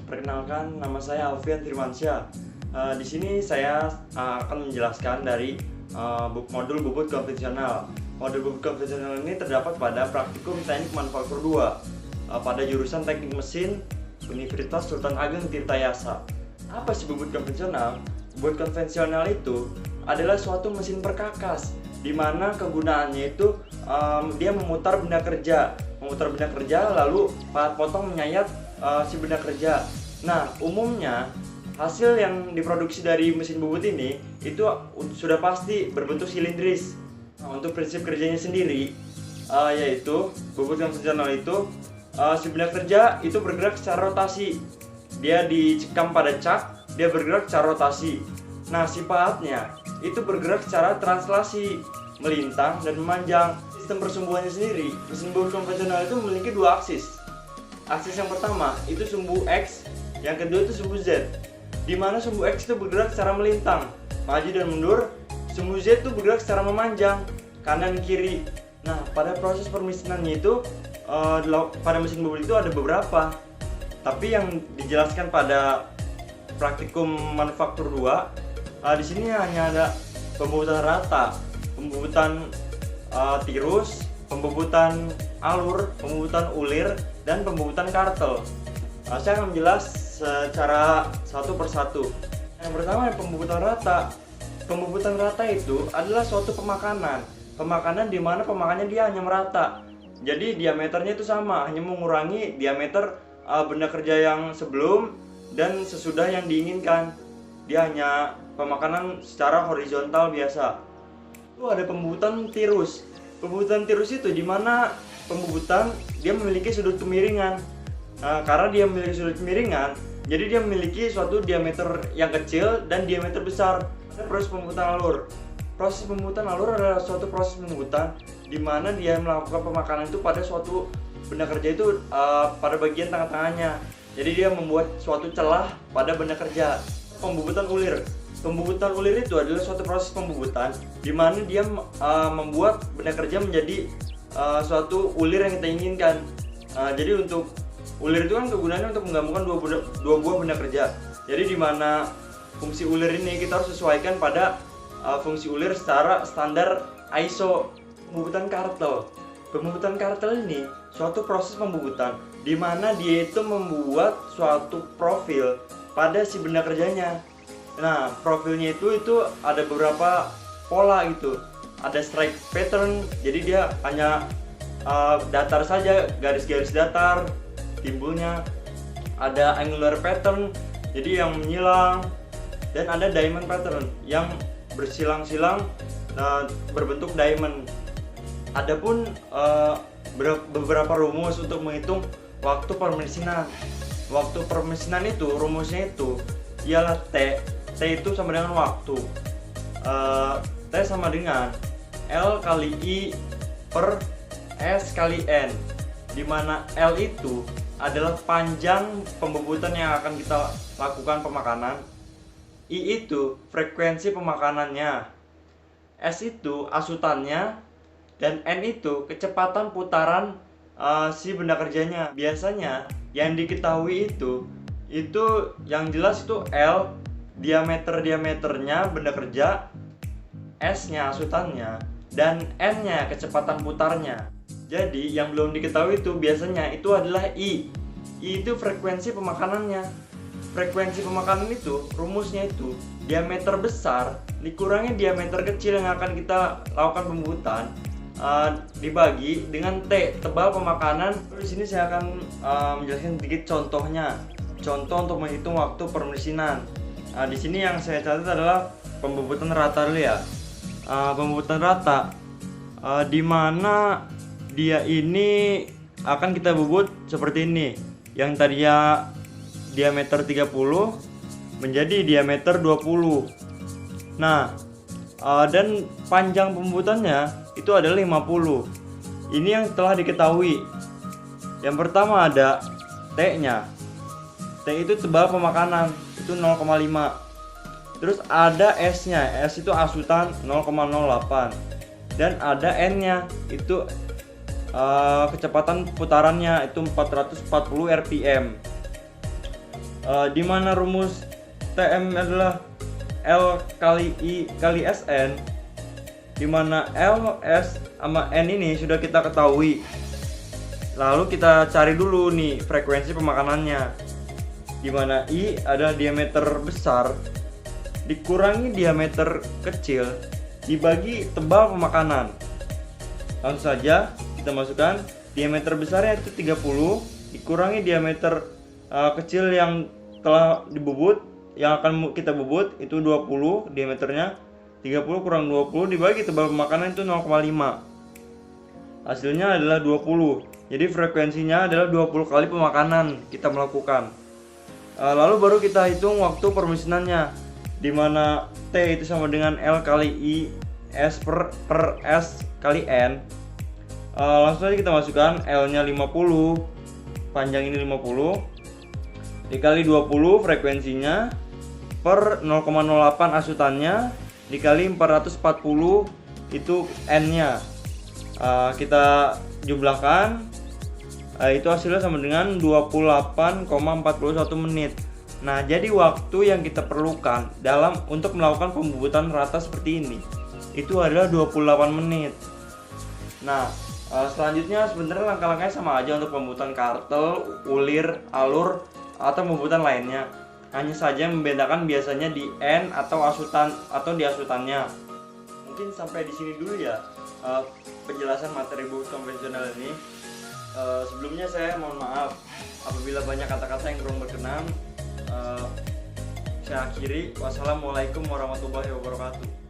Perkenalkan, nama saya Alfian Firmansyah. Di sini saya akan menjelaskan dari modul bubut konvensional. Modul bubut konvensional ini terdapat pada praktikum teknik manufaktur 2 pada jurusan teknik mesin Universitas Sultan Ageng Tirtayasa. Apa sih bubut konvensional? Bubut konvensional itu adalah suatu mesin perkakas di mana kegunaannya itu dia memutar benda kerja, lalu potong menyayat si benda kerja. Nah, umumnya hasil yang diproduksi dari mesin bubut ini itu sudah pasti berbentuk silindris. Nah, untuk prinsip kerjanya sendiri yaitu bubut konvensional itu si benda kerja itu bergerak secara rotasi. Dia dicekam pada cak, dia bergerak secara rotasi. Nah, sifatnya itu bergerak secara translasi, melintang dan memanjang. Sistem persumbuannya sendiri, mesin bubut konvensional itu memiliki dua aksis. Aksis yang pertama itu sumbu X, yang kedua itu sumbu Z. Di mana sumbu X itu bergerak secara melintang, maju dan mundur. Sumbu Z itu bergerak secara memanjang, kanan kiri. Nah, pada proses permesinannya itu pada mesin bubut itu ada beberapa. Tapi yang dijelaskan pada praktikum manufaktur 2, di sini hanya ada pembubutan rata, pembubutan tirus, pembubutan alur, pembubutan ulir, dan pembubutan kartel. Saya akan menjelas secara satu persatu. Yang pertama, pembubutan rata. Pembubutan rata itu adalah suatu pemakanan di mana pemakannya dia hanya merata. Jadi diameternya itu sama, hanya mengurangi diameter benda kerja yang sebelum dan sesudah yang diinginkan. Dia hanya pemakanan secara horizontal biasa. Itu ada pembubutan tirus. Pembubutan tirus itu di mana pembubutan dia memiliki sudut kemiringan. Karena dia memiliki sudut kemiringan, jadi dia memiliki suatu diameter yang kecil dan diameter besar. Proses pembubutan alur. Proses pembubutan alur adalah suatu proses pembubutan di mana dia melakukan pemakanan itu pada suatu benda kerja itu pada bagian tengah-tengahnya. Jadi dia membuat suatu celah pada benda kerja. Pembubutan ulir. Pembubutan ulir itu adalah suatu proses pembubutan di mana dia membuat benda kerja menjadi suatu ulir yang kita inginkan. Jadi untuk ulir itu kan kegunaannya untuk menggabungkan dua buah benda kerja. Jadi di mana fungsi ulir ini kita harus sesuaikan pada fungsi ulir secara standar ISO. Pembubutan kartel. Pembubutan kartel ini suatu proses pembubutan di mana dia itu membuat suatu profil pada si benda kerjanya. Nah, profilnya itu ada beberapa pola gitu. Ada strike pattern, jadi dia hanya datar saja, garis-garis datar timbulnya. Ada angular pattern, jadi yang menyilang. Dan ada diamond pattern yang bersilang-silang berbentuk diamond. Adapun beberapa rumus untuk menghitung waktu permesinan. Waktu permesinan itu rumusnya itu ialah T itu sama dengan waktu. T sama dengan L kali I per S kali N, di mana L itu adalah panjang pembubutan yang akan kita lakukan pemakanan, I itu frekuensi pemakanannya, S itu asutannya, dan N itu kecepatan putaran si benda kerjanya. Biasanya yang diketahui itu yang jelas itu L diameternya benda kerja, S-nya asutannya, dan N-nya kecepatan putarnya. Jadi yang belum diketahui itu biasanya itu adalah I itu frekuensi pemakanannya. Frekuensi pemakanan itu rumusnya itu diameter besar dikurangi diameter kecil yang akan kita lakukan pembubutan dibagi dengan T tebal pemakanan. Di sini saya akan menjelaskan sedikit contohnya. Contoh untuk menghitung waktu permesinan. Di sini yang saya catat adalah pembubutan rata dulu ya. Pembubutan rata di mana dia ini akan kita bubut seperti ini. Yang tadinya diameter 30 menjadi diameter 20. Nah, dan panjang pembubutannya itu adalah 50. Ini yang telah diketahui. Yang pertama ada T-nya. T itu tebal pemakanan, itu 0,5. Terus ada S-nya. S itu asutan 0,08. Dan ada N-nya, itu kecepatan putarannya itu 440 rpm. di mana rumus TM adalah L kali I kali Sn, di mana L, S, sama N ini sudah kita ketahui. Lalu kita cari dulu nih frekuensi pemakanannya, di mana I adalah diameter besar dikurangi diameter kecil dibagi tebal pemakanan. Langsung saja kita masukkan diameter besarnya itu 30 dikurangi diameter kecil yang telah dibubut, yang akan kita bubut itu 20 diameternya. 30 kurang 20 dibagi tebal pemakanan itu 0,5. Hasilnya adalah 20. Jadi frekuensinya adalah 20 kali pemakanan kita melakukan. Lalu baru kita hitung waktu permesinannya, di mana T itu sama dengan L kali I S per S kali N. Langsung saja kita masukkan L nya 50, panjang ini 50 dikali 20 frekuensinya per 0,08 asutannya dikali 440 itu N nya. Kita jumlahkan, itu hasilnya sama dengan 28,41 menit. Nah, jadi waktu yang kita perlukan untuk melakukan pembubutan rata seperti ini itu adalah 28 menit. Nah, selanjutnya sebenarnya langkah-langkahnya sama aja untuk pembubutan kartel, ulir, alur, atau pembubutan lainnya. Hanya saja membedakan biasanya di N atau asutan atau di asutannya. Mungkin sampai di sini dulu ya penjelasan materi bubut konvensional ini. Sebelumnya saya mohon maaf apabila banyak kata-kata yang kurang berkenan. Saya akhiri. Wassalamualaikum warahmatullahi wabarakatuh.